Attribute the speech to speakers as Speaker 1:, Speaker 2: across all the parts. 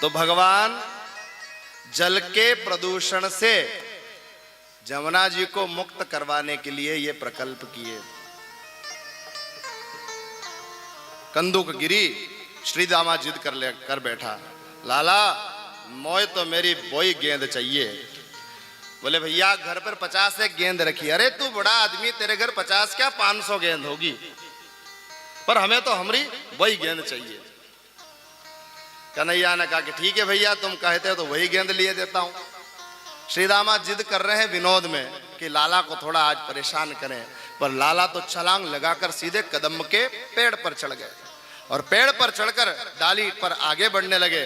Speaker 1: तो भगवान जल के प्रदूषण से जमुना जी को मुक्त करवाने के लिए ये प्रकल्प किए। कंदुक गिरी, श्रीदामा जिद कर बैठा, लाला मोय तो मेरी बोई गेंद चाहिए। बोले भैया घर पर 50 एक गेंद रखी। अरे तू बड़ा आदमी, तेरे घर 50 क्या 500 गेंद होगी, पर हमें तो हमारी वही गेंद चाहिए। कन्हैया ने कहा कि ठीक है भैया, तुम कहते हो तो वही गेंद लिए देता हूं। श्रीदामा जिद कर रहे हैं विनोद में कि लाला को थोड़ा आज परेशान करें, पर लाला तो छलांग लगाकर सीधे कदम के पेड़ पर चढ़ गए और पेड़ पर चढ़कर डाली पर आगे बढ़ने लगे।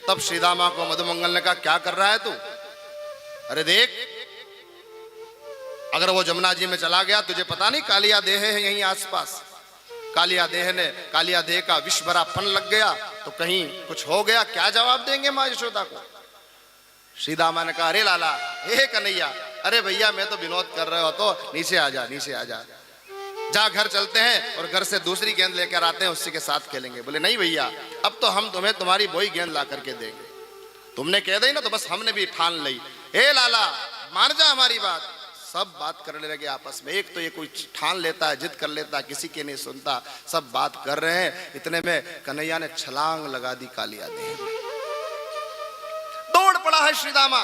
Speaker 1: तब श्रीदामा को मधुमंगल ने कहा, क्या कर रहा है तू? अरे देख, अगर वो जमुना जी में चला गया, तुझे पता नहीं कालिया देह है यहीं आसपास। कालिया देह का विष भरा फन लग गया तो कहीं कुछ हो गया, क्या जवाब देंगे मां यशोदा को? श्रीदामा ने कहा, अरे लाला, हे कन्हैया, अरे भैया मैं तो विनोद कर रहे हो, तो नीचे आ जा, नीचे आ जा, जा घर चलते हैं और घर से दूसरी गेंद लेकर आते हैं, उसी के साथ खेलेंगे। बोले नहीं भैया, अब तो हम तुम्हें तुम्हारी वही गेंद ला करके देंगे। तुमने कह दी ना, तो बस हमने भी ठान ली। हे लाला मान जा हमारी बात। सब बात करने लगे आपस में। एक तो ये कोई ठान लेता है, जिद कर लेता है, किसी की नहीं सुनता, सब बात कर रहे हैं। इतने में कन्हैया ने छलांग लगा दी कालिया देह में। दौड़ पड़ा है श्रीदामा,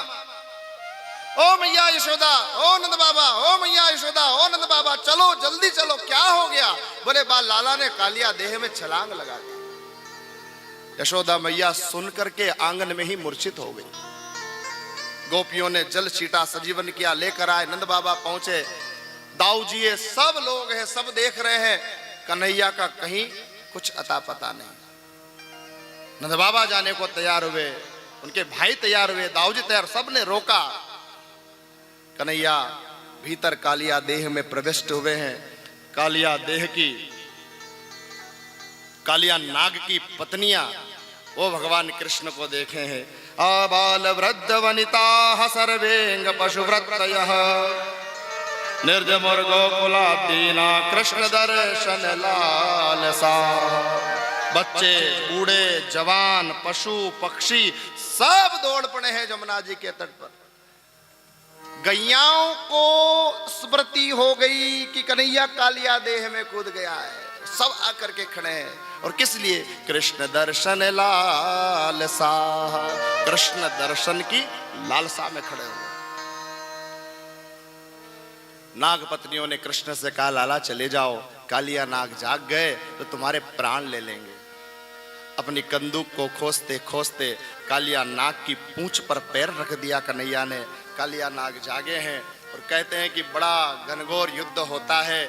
Speaker 1: ओ मैया यशोदा, ओ नंद बाबा, ओ मैया यशोदा, ओ नंद बाबा, चलो जल्दी चलो, क्या हो गया? बोले बा लाला ने कालिया देह में छलांग लगा दी। यशोदा मैया सुन करके आंगन में ही मूर्छित हो गई। गोपियों ने जल छीटा, सजीवन किया, लेकर आए। नंद बाबा पहुंचे, दाऊ जी ये सब लोग हैं, सब देख रहे हैं, कन्हैया का कहीं कुछ अता पता नहीं। नंद बाबा जाने को तैयार हुए, उनके भाई तैयार हुए, दाऊ जी तैयार, सबने रोका। कन्हैया भीतर कालिया देह में प्रविष्ट हुए हैं। कालिया देह की, कालिया नाग की पत्नियां वो भगवान कृष्ण को देखे हैं। आबाल वृद्ध वनिता सर्वेंग पशुव्रतयः निर्जमुर गोकुलादीना कृष्ण दर्शन लालसा। बच्चे, बूढ़े, जवान, पशु, पक्षी सब दौड़ पड़े हैं जमुना जी के तट पर। गैयाओं को स्मृति हो गई कि कन्हैया कालिया देह में कूद गया है, सब आकर के खड़े हैं। और किस लिए? कृष्ण दर्शन लालसा, कृष्ण दर्शन की लालसा में खड़े हुए। नाग पत्नियों ने कृष्ण से कहा, लाला चले जाओ, कालिया नाग जाग गए तो तुम्हारे प्राण ले लेंगे। अपनी कंदूक को खोसते खोसते कालिया नाग की पूंछ पर पैर रख दिया कन्हैया ने। कालिया नाग जागे हैं और कहते हैं कि बड़ा घनघोर युद्ध होता है,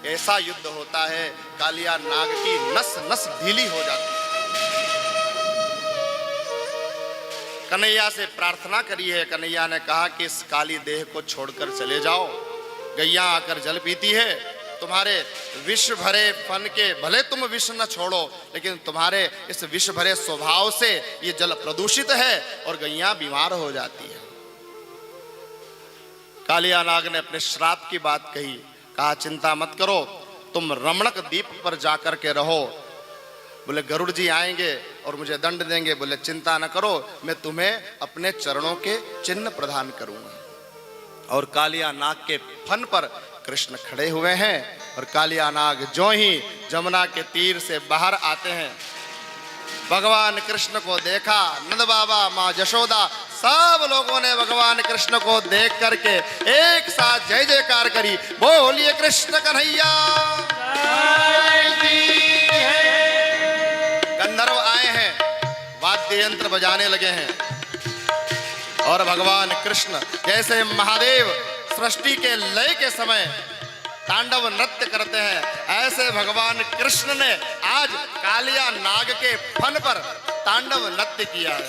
Speaker 1: ऐसा युद्ध होता है कालिया नाग की नस नस ढीली हो जाती है। कन्हैया से प्रार्थना करी है। कन्हैया ने कहा कि इस काली देह को छोड़कर चले जाओ। गैया आकर जल पीती है, तुम्हारे विष भरे फन के भले तुम विष न छोड़ो, लेकिन तुम्हारे इस विष भरे स्वभाव से ये जल प्रदूषित है और गैया बीमार हो जाती है। कालिया नाग ने अपने श्राप की बात कही, कहा चिंता मत करो, तुम रमणक द्वीप पर जाकर के रहो। बोले गरुड़ जी आएंगे और मुझे दंड देंगे। बोले चिंता न करो, मैं तुम्हें अपने चरणों के चिन्ह प्रदान करूंगा। और कालिया नाग के फन पर कृष्ण खड़े हुए हैं और कालिया नाग जो ही जमुना के तीर से बाहर आते हैं, भगवान कृष्ण को देखा। नंद बाबा, माँ यशोदा, सब लोगों ने भगवान कृष्ण को देख करके एक साथ जय जयकार करी। बोलिए कृष्ण कन्हैया। गंधर्व आए हैं, वाद्य यंत्र बजाने लगे हैं और भगवान कृष्ण जैसे महादेव सृष्टि के लय के समय तांडव नृत्य करते हैं, ऐसे भगवान कृष्ण ने आज कालिया नाग के फन पर तांडव नृत्य किया है।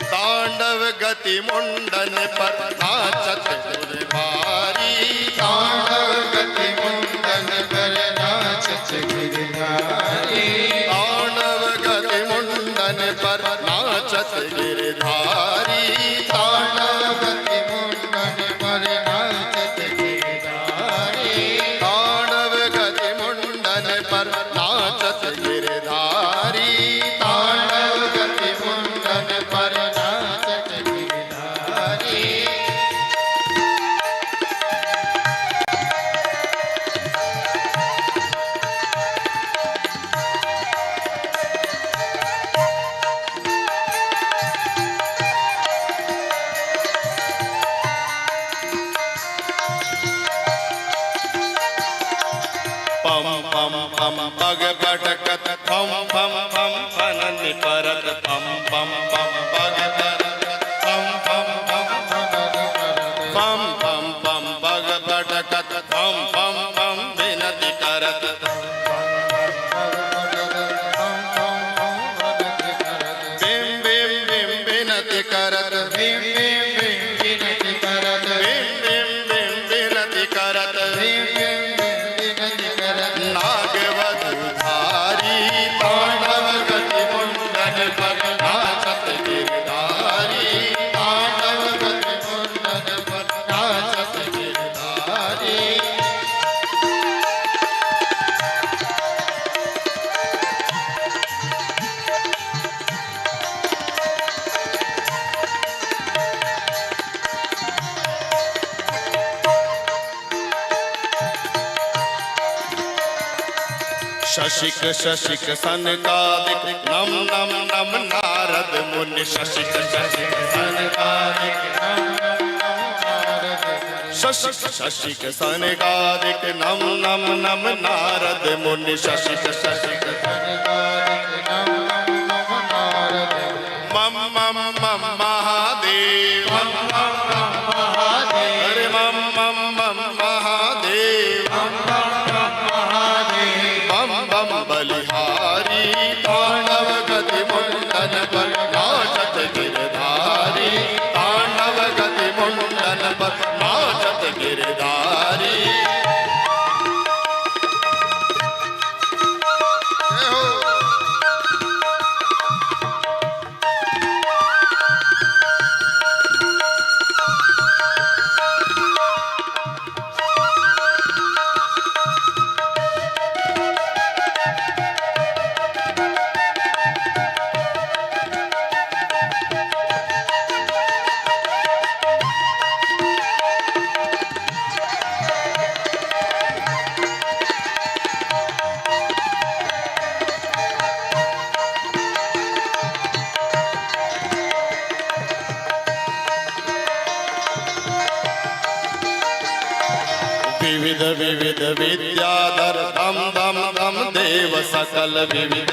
Speaker 1: तांडव गति मुंडन पर नाचत गिरधारी,
Speaker 2: तांडव गति मुंडन पर नाचत गिरधारी,
Speaker 1: तांडव गति मुंडन पर नाचत गिरधारी,
Speaker 2: तांडव गति मुंडन पर नाचत गिरधारी,
Speaker 1: तांडव गति मुंडन पर नाचत गिरधारी,
Speaker 2: तांडव गति मुंडन पर
Speaker 1: पग पटकत फम फम फम फननि परत फम फम फम पग पटकत फम फम फम फम फम फम पग पटकत फम फम फम विनति करत बिम बिम बिम विनति करत
Speaker 2: भीम भीम भीम विनति करत
Speaker 1: बिम बिम बिम विनति करत
Speaker 2: भीम भीम भीम विनति करत
Speaker 1: नागवधुधारी तांडव गति मुंडन पर नाचत गिरधारी
Speaker 2: तांडव गति मुंडन पर नाचत गिरधारी
Speaker 1: शशिक शशिक सनकादिक नम नम नम नारद मुनि शशिक शशिक सनकादिक शशिक शशिक सनकादिक नम नम नम नारद मुनि शशिक शशिक मम मम मम महादेव हरे मम मम मम महादेव बम बम बलिहारी तांडव गति मुंडन पर नाचत गिरधारी तांडव गति मुंडन पर नाचत गिरधारी जय हो। विविध विविध विद्याधर दम दम दम देव सकल विविध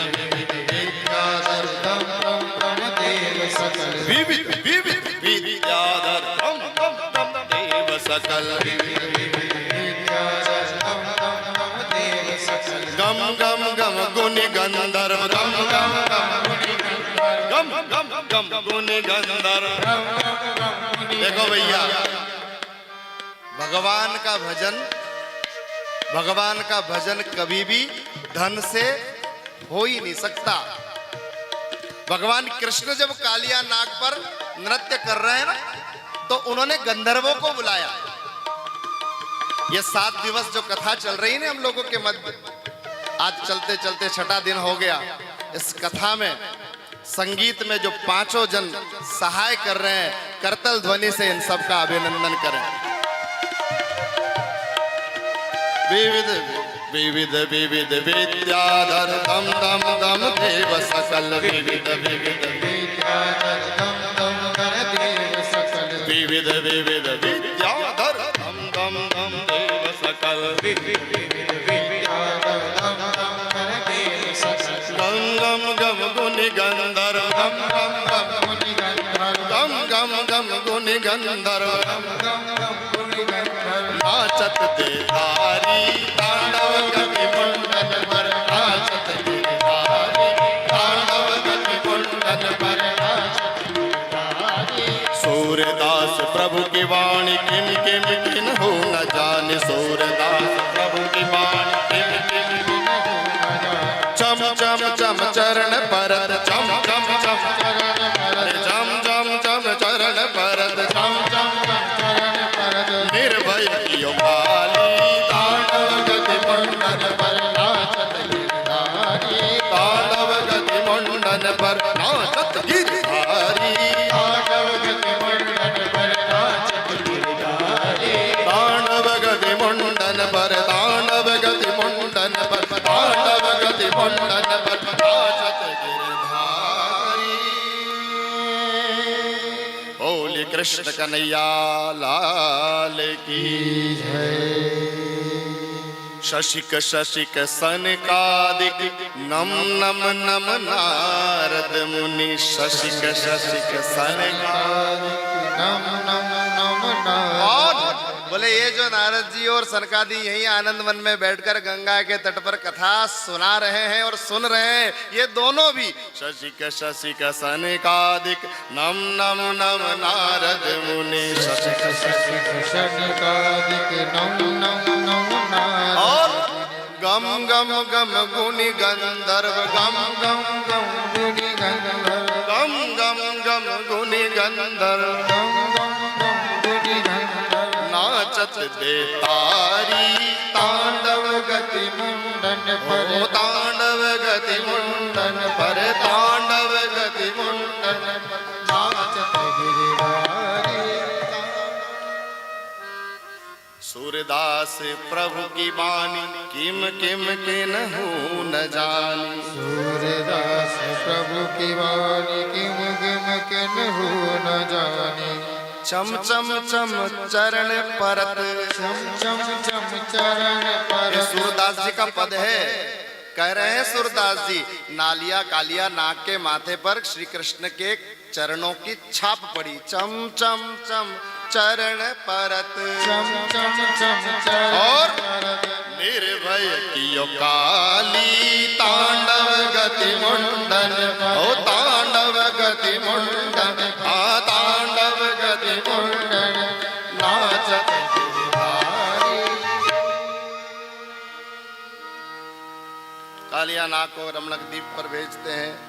Speaker 2: विद्याधर दम दम दम देव सकल
Speaker 1: विविध विविध विद्याधर दम दम दम देव सकल
Speaker 2: विद्याधर दम दम दम देव सकल
Speaker 1: गम गम गम गुनि गंधर्व गम गम गम गम गुनि गंधर्व देखो भैया भगवान का भजन कभी भी धन से हो ही नहीं सकता। भगवान कृष्ण जब कालिया नाग पर नृत्य कर रहे हैं ना, तो उन्होंने गंधर्वों को बुलाया। ये 7 दिवस जो कथा चल रही है ना हम लोगों के मध्य, आज चलते चलते 6ठा दिन हो गया। इस कथा में संगीत में जो 5 जन सहाय कर रहे हैं, करतल ध्वनि से इन सबका अभिनंदन करें। विविध विविध विविध विद्याधर दम दम दम देव सकल विविध विविध
Speaker 2: विद्याधर दम दम कर देव सकल
Speaker 1: विविध विविध विद्याधर दम दम दम देव सकल
Speaker 2: विद्याधर दम दम कर देव सकल
Speaker 1: गम गम गम गुनि गंधर्व
Speaker 2: गम गम गम मुनि गंधर्व
Speaker 1: गम गम गम गुनि गंधर्व
Speaker 2: गम गम गम मुनि गंधर्व
Speaker 1: नाचत देधारी तांडव गति मुंडन पर नाचत गिरधारी तांडव गति मुंडन पर नाचत गिरधारी। सूर्यदास प्रभु की वाणी किम किम किन हो न जाने, सूर्यदास प्रभु की वाणी किम किम किन हो न जाने। चम चम चम चरण परत चम चम चम चरण परत चम चम चम चरण परत चम चम चम चरण परत निर्भय कियो काली तांडव गति मुंडन पर नाचत गिरधारी तांडव गति मुंडन पर नाचत गिरधारी
Speaker 2: तांडव गति मुंडन पर नाचत गिरधारी
Speaker 1: तांडव गति मुंडन पर तांडव गति मुंडन पर तांडव गति मुंडन पर नाचत गिरधारी। बोले कृष्ण कन्हैया लाल की जय। शशिक शशिक सनकादिक नम नम नम नारद मुनि शशिक शशिक सनकादिक
Speaker 2: नम नम नम नारद।
Speaker 1: और बोले ये जो नारद जी और सनकादि यही आनंद वन में बैठकर गंगा के तट पर कथा सुना रहे हैं और सुन रहे हैं, ये दोनों भी शशिक शशिक सनकादिक नम नम नम नारद मुनि शशिक
Speaker 2: शशिक सनकादिक नम नम नम नारद।
Speaker 1: और गम गम गम गुनि गंधर्व गम
Speaker 2: गम गम गुनि गंधर्व
Speaker 1: गम गम गम गुनि गंधर्व
Speaker 2: गम गम गम गुनि गंधर्व।
Speaker 1: नाचत बेतारी
Speaker 2: तांडव गति मुंडन पर
Speaker 1: ओ तांडव गति मुंडन पर तांडव गति मुंडन पर
Speaker 2: नाचत गिरिधारी।
Speaker 1: सूरदास प्रभु की बानी किम किम किन्हु न जानी।
Speaker 2: सूरदास प्रभु की वाणी किम किम किन्हु न जानी।
Speaker 1: चम चम चम चरण परत
Speaker 2: चम चम चम चरण पर।
Speaker 1: ये सूरदास जी का पद है। कह रहे हैं सूरदास जी, नालिया कालिया नाग के माथे पर श्री कृष्ण के चरणों की छाप पड़ी। चम चम चम चरण परत
Speaker 2: चम चम चम चरण
Speaker 1: और
Speaker 2: परत।
Speaker 1: निर्भय कियो काली तांडव गति मुंडन ओ तांडव गति मुंडन आ तांडव गति मुंडन नाचत गिरिधारी। कालिया नाग को रमणक द्वीप पर भेजते हैं।